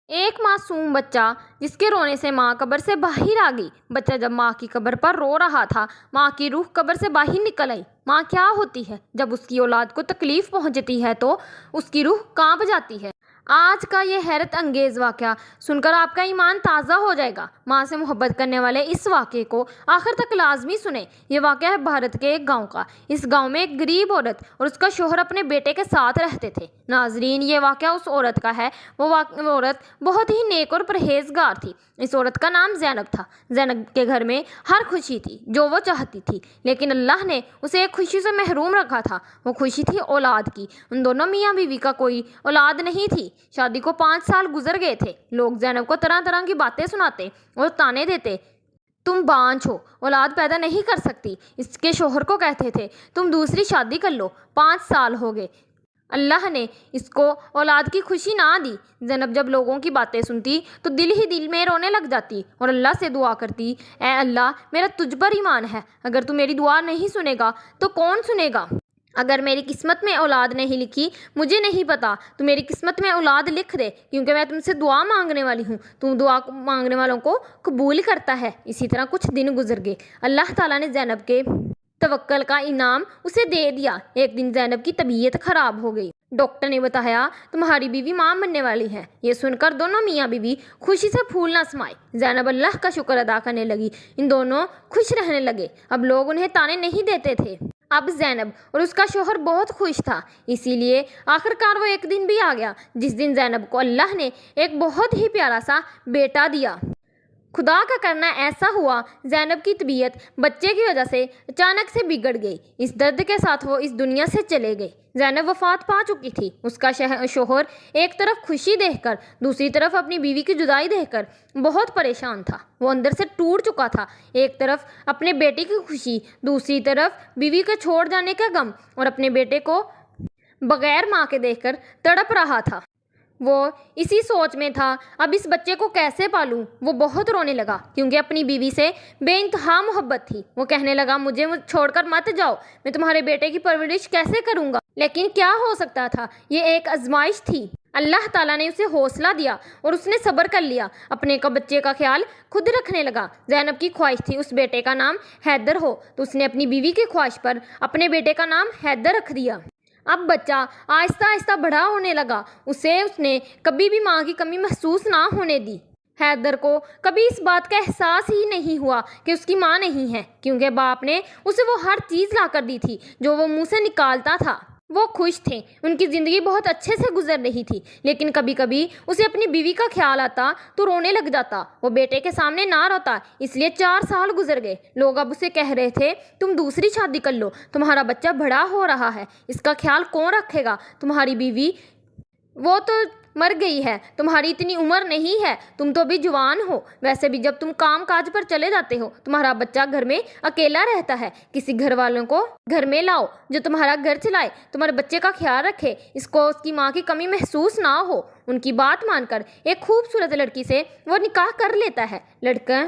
ایک معصوم بچہ جس کے رونے سے ماں قبر سے باہر آ گئی۔ بچہ جب ماں کی قبر پر رو رہا تھا، ماں کی روح قبر سے باہر نکل آئی۔ ماں کیا ہوتی ہے؟ جب اس کی اولاد کو تکلیف پہنچتی ہے تو اس کی روح کانپ جاتی ہے۔ آج کا یہ حیرت انگیز واقعہ سن کر آپ کا ایمان تازہ ہو جائے گا۔ ماں سے محبت کرنے والے اس واقعے کو آخر تک لازمی سنیں۔ یہ واقعہ ہے بھارت کے ایک گاؤں کا۔ اس گاؤں میں ایک غریب عورت اور اس کا شوہر اپنے بیٹے کے ساتھ رہتے تھے۔ ناظرین، یہ واقعہ اس عورت کا ہے۔ وہ عورت بہت ہی نیک اور پرہیزگار تھی۔ اس عورت کا نام زینب تھا۔ زینب کے گھر میں ہر خوشی تھی جو وہ چاہتی تھی، لیکن اللہ نے اسے ایک خوشی سے محروم رکھا تھا۔ وہ خوشی تھی اولاد کی۔ ان دونوں میاں بیوی کا کوئی اولاد نہیں تھی۔ شادی کو 5 سال گزر گئے تھے۔ لوگ زینب کو طرح طرح کی باتیں سناتے اور طعنے دیتے۔ تم بانجھ ہو، اولاد پیدا نہیں کر سکتی۔ اس کے شوہر کو کہتے تھے تم دوسری شادی کر لو، 5 سال ہو گئے، اللہ نے اس کو اولاد کی خوشی نہ دی۔ زینب جب لوگوں کی باتیں سنتی تو دل ہی دل میں رونے لگ جاتی اور اللہ سے دعا کرتی، اے اللہ، میرا تجھ پر ایمان ہے، اگر تو میری دعا نہیں سنے گا تو کون سنے گا؟ اگر میری قسمت میں اولاد نہیں لکھی، مجھے نہیں پتا، تو میری قسمت میں اولاد لکھ دے، کیونکہ میں تم سے دعا مانگنے والی ہوں۔ تم دعا مانگنے والوں کو قبول کرتا ہے۔ اسی طرح کچھ دن گزر گئے۔ اللہ تعالیٰ نے زینب کے توکل کا انعام اسے دے دیا۔ ایک دن زینب کی طبیعت خراب ہو گئی۔ ڈاکٹر نے بتایا تمہاری بیوی ماں بننے والی ہے۔ یہ سن کر دونوں میاں بیوی خوشی سے پھول نہ سمائے۔ زینب اللہ کا شکر ادا کرنے لگی۔ ان دونوں خوش رہنے لگے۔ اب لوگ انہیں طعنے نہیں دیتے تھے۔ اب زینب اور اس کا شوہر بہت خوش تھا۔ اسی لیے آخرکار وہ ایک دن بھی آ گیا جس دن زینب کو اللہ نے ایک بہت ہی پیارا سا بیٹا دیا۔ خدا کا کرنا ایسا ہوا، زینب کی طبیعت بچے کی وجہ سے اچانک سے بگڑ گئی۔ اس درد کے ساتھ وہ اس دنیا سے چلے گئے۔ زینب وفات پا چکی تھی۔ اس کا شوہر ایک طرف خوشی دیکھ کر، دوسری طرف اپنی بیوی کی جدائی دیکھ کر بہت پریشان تھا۔ وہ اندر سے ٹوٹ چکا تھا۔ ایک طرف اپنے بیٹے کی خوشی، دوسری طرف بیوی کے چھوڑ جانے کا غم، اور اپنے بیٹے کو بغیر ماں کے دیکھ کر تڑپ رہا تھا۔ وہ اسی سوچ میں تھا، اب اس بچے کو کیسے پالوں؟ وہ بہت رونے لگا کیونکہ اپنی بیوی سے بے انتہا محبت تھی۔ وہ کہنے لگا مجھے چھوڑ کر مت جاؤ، میں تمہارے بیٹے کی پرورش کیسے کروں گا؟ لیکن کیا ہو سکتا تھا؟ یہ ایک آزمائش تھی۔ اللہ تعالیٰ نے اسے حوصلہ دیا اور اس نے صبر کر لیا۔ اپنے بچے کا خیال خود رکھنے لگا۔ زینب کی خواہش تھی اس بیٹے کا نام حیدر ہو، تو اس نے اپنی بیوی کی خواہش پر اپنے بیٹے کا نام حیدر رکھ دیا۔ اب بچہ آہستہ آہستہ بڑا ہونے لگا۔ اس نے کبھی بھی ماں کی کمی محسوس نہ ہونے دی۔ حیدر کو کبھی اس بات کا احساس ہی نہیں ہوا کہ اس کی ماں نہیں ہے، کیونکہ باپ نے اسے وہ ہر چیز لا کر دی تھی جو وہ منہ سے نکالتا تھا۔ وہ خوش تھے، ان کی زندگی بہت اچھے سے گزر رہی تھی، لیکن کبھی کبھی اسے اپنی بیوی کا خیال آتا تو رونے لگ جاتا۔ وہ بیٹے کے سامنے نہ روتا، اس لیے 4 سال گزر گئے۔ لوگ اب اسے کہہ رہے تھے تم دوسری شادی کر لو، تمہارا بچہ بڑا ہو رہا ہے، اس کا خیال کون رکھے گا؟ تمہاری بیوی وہ تو مر گئی ہے، تمہاری اتنی عمر نہیں ہے، تم تو بھی جوان ہو۔ ویسے بھی جب تم کام کاج پر چلے جاتے ہو، تمہارا بچہ گھر میں اکیلا رہتا ہے، کسی گھر والوں کو گھر میں لاؤ جو تمہارا گھر چلائے، تمہارے بچے کا خیال رکھے، اس کو اس کی ماں کی کمی محسوس نہ ہو۔ ان کی بات مان کر ایک خوبصورت لڑکی سے وہ نکاح کر لیتا ہے۔ لڑکا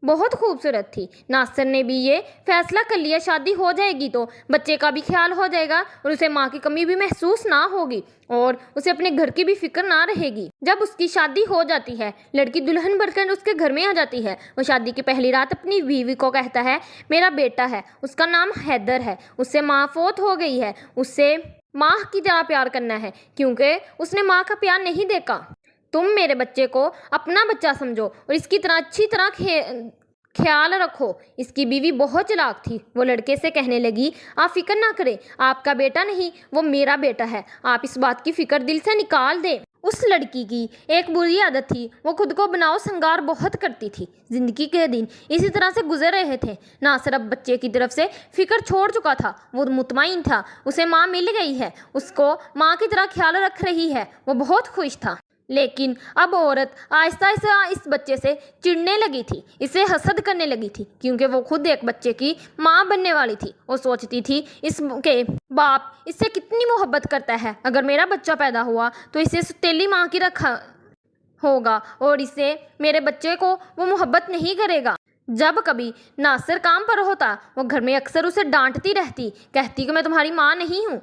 بہت خوبصورت تھی۔ ناصر نے بھی یہ فیصلہ کر لیا شادی ہو جائے گی تو بچے کا بھی خیال ہو جائے گا اور اسے ماں کی کمی بھی محسوس نہ ہوگی اور اسے اپنے گھر کی بھی فکر نہ رہے گی۔ جب اس کی شادی ہو جاتی ہے، لڑکی دلہن بن کر اس کے گھر میں آ جاتی ہے۔ وہ شادی کی پہلی رات اپنی بیوی کو کہتا ہے میرا بیٹا ہے، اس کا نام حیدر ہے، اس سے ماں فوت ہو گئی ہے، اس سے ماں کی طرح پیار کرنا ہے کیونکہ اس نے ماں کا پیار نہیں دیکھا۔ تم میرے بچے کو اپنا بچہ سمجھو اور اس کی طرح اچھی طرح خیال رکھو۔ اس کی بیوی بہت چلاک تھی۔ وہ لڑکے سے کہنے لگی آپ فکر نہ کریں، آپ کا بیٹا نہیں، وہ میرا بیٹا ہے، آپ اس بات کی فکر دل سے نکال دیں۔ اس لڑکی کی ایک بری عادت تھی، وہ خود کو بناؤ سنگار بہت کرتی تھی۔ زندگی کے دن اسی طرح سے گزر رہے تھے۔ ناصر اب بچے کی طرف سے فکر چھوڑ چکا تھا۔ وہ مطمئن تھا اسے ماں مل گئی ہے، اس کو ماں کی طرح خیال رکھ رہی ہے۔ وہ بہت خوش تھا۔ لیکن اب عورت آہستہ آہستہ اس بچے سے چڑنے لگی تھی، اسے حسد کرنے لگی تھی کیونکہ وہ خود ایک بچے کی ماں بننے والی تھی۔ وہ سوچتی تھی اس کے باپ اس سے کتنی محبت کرتا ہے، اگر میرا بچہ پیدا ہوا تو اسے ستیلی ماں کی رکھا ہوگا اور اسے میرے بچے کو وہ محبت نہیں کرے گا۔ جب کبھی ناصر کام پر ہوتا، وہ گھر میں اکثر اسے ڈانٹتی رہتی، کہتی کہ میں تمہاری ماں نہیں ہوں،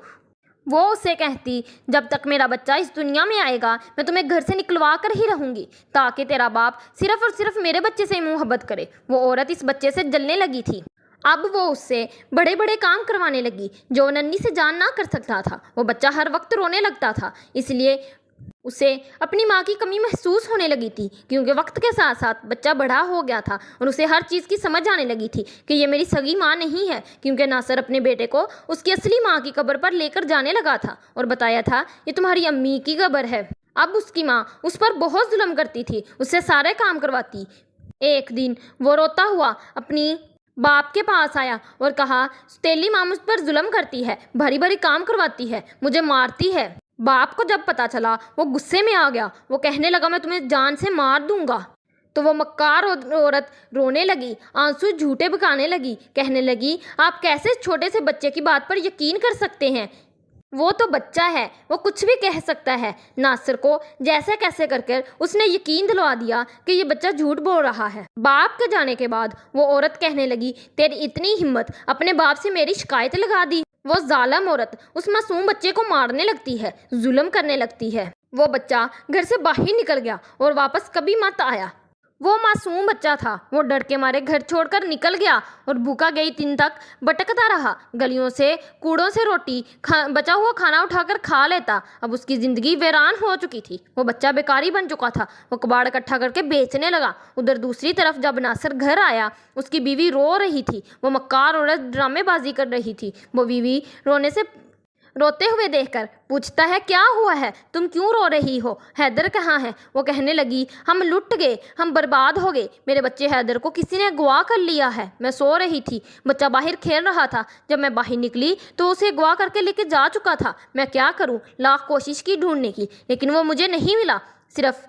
وہ اسے کہتی جب تک میرا بچہ اس دنیا میں آئے گا میں تمہیں گھر سے نکلوا کر ہی رہوں گی تاکہ تیرا باپ صرف اور صرف میرے بچے سے محبت کرے۔ وہ عورت اس بچے سے جلنے لگی تھی۔ اب وہ اس سے بڑے بڑے کام کروانے لگی جو ننھی سے جان نہ کر سکتا تھا۔ وہ بچہ ہر وقت رونے لگتا تھا، اس لیے اسے اپنی ماں کی کمی محسوس ہونے لگی تھی، کیونکہ وقت کے ساتھ ساتھ بچہ بڑا ہو گیا تھا اور اسے ہر چیز کی سمجھ آنے لگی تھی کہ یہ میری سگی ماں نہیں ہے، کیونکہ ناصر اپنے بیٹے کو اس کی اصلی ماں کی قبر پر لے کر جانے لگا تھا اور بتایا تھا یہ تمہاری امی کی قبر ہے۔ اب اس کی ماں اس پر بہت ظلم کرتی تھی، اس سے سارے کام کرواتی۔ ایک دن وہ روتا ہوا اپنی باپ کے پاس آیا اور کہا تیلی ماں مجھ پر ظلم کرتی ہے، بھاری بھاری کام کرواتی ہے، مجھے مارتی ہے۔ باپ کو جب پتا چلا وہ غصے میں آ گیا، وہ کہنے لگا میں تمہیں جان سے مار دوں گا۔ تو وہ مکار عورت رونے لگی، آنسو جھوٹے بکانے لگی، کہنے لگی آپ کیسے چھوٹے سے بچے کی بات پر یقین کر سکتے ہیں؟ وہ تو بچہ ہے، وہ کچھ بھی کہہ سکتا ہے۔ ناصر کو جیسے کیسے کر اس نے یقین دلوا دیا کہ یہ بچہ جھوٹ بول رہا ہے۔ باپ کے جانے کے بعد وہ عورت کہنے لگی تیری اتنی ہمت، اپنے باپ سے میری شکایت لگا دی۔ وہ ظالم عورت اس معصوم بچے کو مارنے لگتی ہے، ظلم کرنے لگتی ہے۔ وہ بچہ گھر سے باہر نکل گیا اور واپس کبھی مت آیا۔ وہ معصوم بچہ تھا، وہ ڈر کے مارے گھر چھوڑ کر نکل گیا اور بھوکا کئی دن تک بھٹکتا رہا، گلیوں سے کوڑوں سے روٹی بچا ہوا کھانا اٹھا کر کھا لیتا۔ اب اس کی زندگی ویران ہو چکی تھی، وہ بچہ بیکاری بن چکا تھا، وہ کباڑ اکٹھا کر کے بیچنے لگا۔ ادھر دوسری طرف جب ناصر گھر آیا اس کی بیوی رو رہی تھی، وہ مکار عورت ڈرامے بازی کر رہی تھی۔ وہ بیوی روتے ہوئے دیکھ کر پوچھتا ہے کیا ہوا ہے، تم کیوں رو رہی ہو؟ حیدر کہاں ہے؟ وہ کہنے لگی ہم لٹ گئے، ہم برباد ہو گئے، میرے بچے حیدر کو کسی نے اغوا کر لیا ہے۔ میں سو رہی تھی، بچہ باہر کھیل رہا تھا، جب میں باہر نکلی تو اسے اغوا کر کے لے کے جا چکا تھا۔ میں کیا کروں؟ لاکھ کوشش کی ڈھونڈنے کی، لیکن وہ مجھے نہیں ملا۔ صرف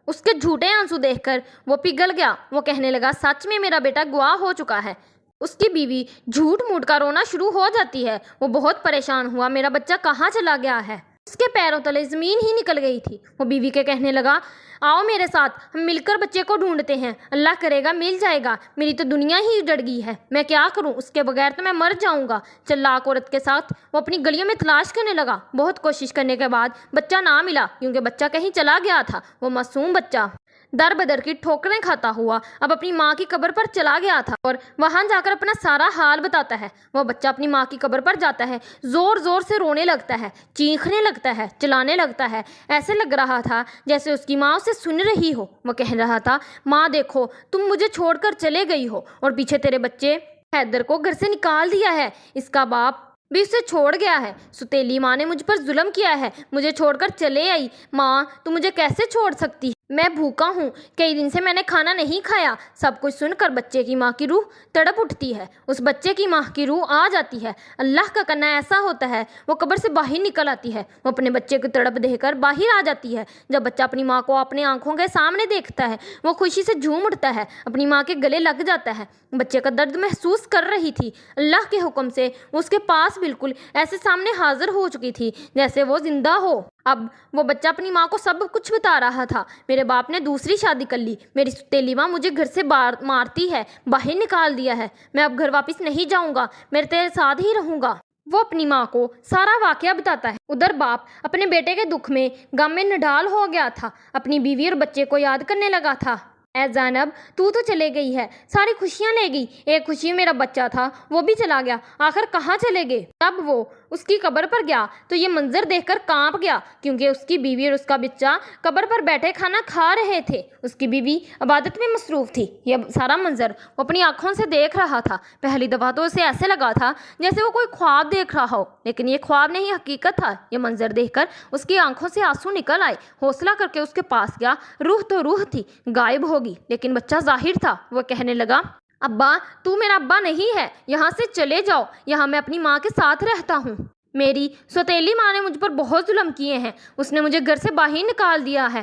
اس کے جھوٹے آنسو دیکھ کر وہ پگھل گیا۔ وہ کہنے لگا سچ میں میرا بیٹا اغوا ہو چکا ہے۔ اس کی بیوی جھوٹ موٹ کا رونا شروع ہو جاتی ہے۔ وہ بہت پریشان ہوا، میرا بچہ کہاں چلا گیا ہے؟ اس کے پیروں تلے زمین ہی نکل گئی تھی۔ وہ بیوی کے کہنے لگا آؤ میرے ساتھ، ہم مل کر بچے کو ڈھونڈتے ہیں، اللہ کرے گا مل جائے گا، میری تو دنیا ہی اجڑ گئی ہے، میں کیا کروں، اس کے بغیر تو میں مر جاؤں گا۔ چلاک عورت کے ساتھ وہ اپنی گلیوں میں تلاش کرنے لگا۔ بہت کوشش کرنے کے بعد بچہ نہ ملا، کیونکہ بچہ کہیں چلا گیا تھا۔ وہ معصوم بچہ در بدر کی ٹھوکریں کھاتا ہوا اب اپنی ماں کی قبر پر چلا گیا تھا اور وہاں جا کر اپنا سارا حال بتاتا ہے۔ وہ بچہ اپنی ماں کی قبر پر جاتا ہے، زور زور سے رونے لگتا ہے، چیخنے لگتا ہے، چلانے لگتا ہے، ایسے لگ رہا تھا جیسے اس کی ماں اسے سن رہی ہو۔ وہ کہہ رہا تھا ماں دیکھو تم مجھے چھوڑ کر چلے گئی ہو اور پیچھے تیرے بچے حیدر کو گھر سے نکال دیا ہے، اس کا باپ بھی اسے چھوڑ گیا ہے، ستیلی ماں نے مجھ پر ظلم کیا ہے، مجھے چھوڑ کر چلے آئی۔ ماں تو مجھے کیسے چھوڑ سکتی ہے؟ میں بھوکا ہوں، کئی دن سے میں نے کھانا نہیں کھایا۔ سب کچھ سن کر بچے کی ماں کی روح تڑپ اٹھتی ہے، اس بچے کی ماں کی روح آ جاتی ہے۔ اللہ کا کرنا ایسا ہوتا ہے، وہ قبر سے باہر نکل آتی ہے، وہ اپنے بچے کی تڑپ دیکھ کر باہر آ جاتی ہے۔ جب بچہ اپنی ماں کو اپنی آنکھوں کے سامنے دیکھتا ہے وہ خوشی سے جھوم اٹھتا ہے، اپنی ماں کے گلے لگ جاتا ہے۔ بچے کا درد محسوس کر رہی تھی، اللہ کے حکم سے وہ اس کے پاس بالکل ایسے سامنے حاضر ہو چکی تھی جیسے وہ زندہ ہو۔ اب وہ بچہ اپنی ماں کو سب کچھ بتا رہا تھا، میرے باپ نے دوسری شادی کر لی، میری ستیلی ماں مجھے گھر سے مارتی ہے، باہر نکال دیا ہے، میں اب گھر واپس نہیں جاؤں گا، میں تیرے ساتھ ہی رہوں گا۔ وہ اپنی ماں کو سارا واقعہ بتاتا ہے۔ ادھر باپ اپنے بیٹے کے دکھ میں غم میں نڈال ہو گیا تھا، اپنی بیوی اور بچے کو یاد کرنے لگا تھا۔ اے زینب تو چلے گئی ہے، ساری خوشیاں لے گئی، ایک خوشی میرا بچہ تھا وہ بھی چلا گیا، آخر کہاں چلے گئے؟ تب وہ اس کی قبر پر گیا تو یہ منظر دیکھ کر کانپ گیا، کیونکہ اس کی بیوی اور اس کا بچہ قبر پر بیٹھے کھانا کھا رہے تھے، اس کی بیوی عبادت میں مصروف تھی۔ یہ سارا منظر وہ اپنی آنکھوں سے دیکھ رہا تھا۔ پہلی دفعہ تو اسے ایسے لگا تھا جیسے وہ کوئی خواب دیکھ رہا ہو، لیکن یہ خواب نہیں حقیقت تھا۔ یہ منظر دیکھ کر اس کی آنکھوں سے آنسو نکل آئے، حوصلہ کر کے اس کے پاس گیا، روح تو روح تھی، غائب ہوگی لیکن بچہ ظاہر تھا۔ وہ کہنے لگا ابا تو میرا ابا نہیں ہے، یہاں سے چلے جاؤ، یہاں میں اپنی ماں کے ساتھ رہتا ہوں۔ میری سوتیلی ماں نے مجھ پر بہت ظلم کیے ہیں، اس نے مجھے گھر سے باہر نکال دیا ہے۔